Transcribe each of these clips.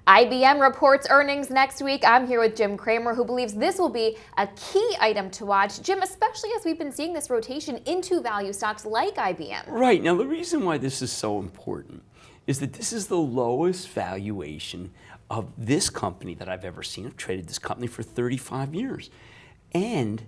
IBM reports earnings next week. I'm here with Jim Cramer, who believes this will be a key item to watch. Jim, especially as we've been seeing this rotation into value stocks like IBM. Right. Now, the reason why this is so important is that this is the lowest valuation of this company that I've ever seen. I've traded this company for 35 years. And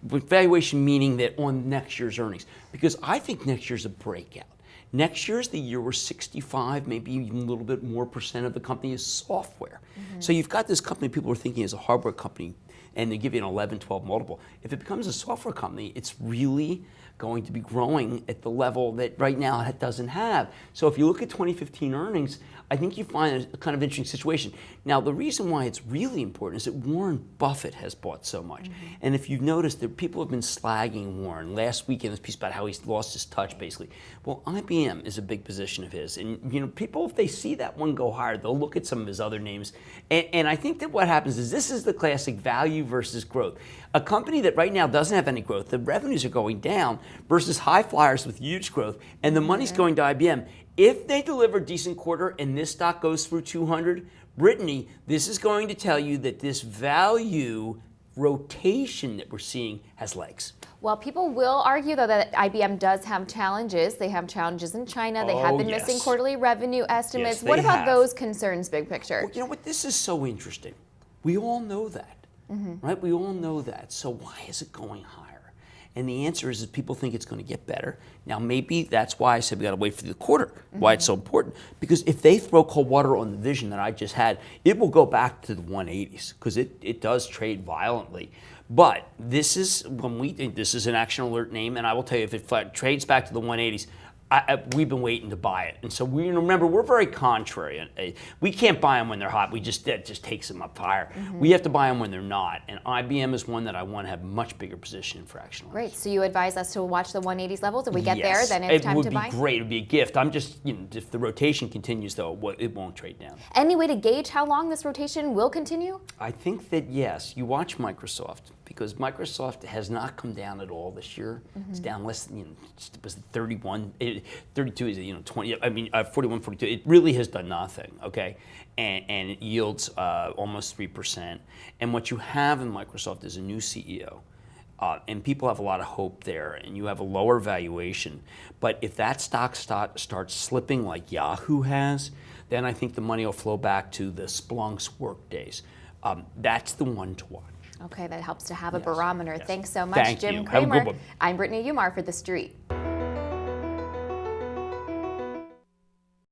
with valuation meaning that on next year's earnings, because I think next year's a breakout. Next year is the year where 65, maybe even a little bit more percent of the company is software. So you've got this company people are thinking is a hardware company, and they give you an 11, 12 multiple. If it becomes a software company, it's really going to be growing at the level that right now it doesn't have. So if you look at 2015 earnings, I think you find a kind of interesting situation. Now, the reason why it's really important is that Warren Buffett has bought so much. And if you've noticed that people have been slagging Warren. Last week in this piece about how he's lost his touch, basically. Well, IBM is a big position of his. And you know, people, if they see that one go higher, they'll look at some of his other names. And I think that what happens is this is the classic value versus growth. A company that right now doesn't have any growth, the revenues are going down, versus high flyers with huge growth, and the money's going to IBM. If they deliver a decent quarter and this stock goes through 200, Brittany, this is going to tell you that this value rotation that we're seeing has legs. Well, people will argue, though, that IBM does have challenges. They have challenges in China. They have been missing quarterly revenue estimates. What about those concerns, big picture? Well, you know what? This is so interesting. We all know that, right? We all know that. So why is it going higher? And the answer is that people think it's going to get better. Now, maybe that's why I said we got to wait for the quarter, why it's so important. Because if they throw cold water on the vision that I just had, it will go back to the 180s because it does trade violently. But this is when we think this is an action alert name, and I will tell you if it trades back to the 180s, we've been waiting to buy it. And so we remember we're very contrary. We can't buy them when they're hot. That just takes them up higher. We have to buy them when they're not. And IBM is one that I want to have much bigger position in fractional. Great. So you advise us to watch the 180s levels. If we get there, then it's time to buy? It would be great. It would be a gift. I'm just, if the rotation continues, though, it won't trade down. Any way to gauge how long this rotation will continue? I think that, yes. You watch Microsoft, because Microsoft has not come down at all this year. It's down less than, it was 31, 32 is, 20, 41, 42. It really has done nothing, okay? And it yields almost 3%. And what you have in Microsoft is a new CEO. And people have a lot of hope there, and you have a lower valuation. But if that stock starts slipping like Yahoo has, then I think the money will flow back to the Splunk's work days. That's the one to watch. Okay, that helps to have a barometer. Thanks so much, Jim Cramer. Have a good one. I'm Brittany Umar for The Street.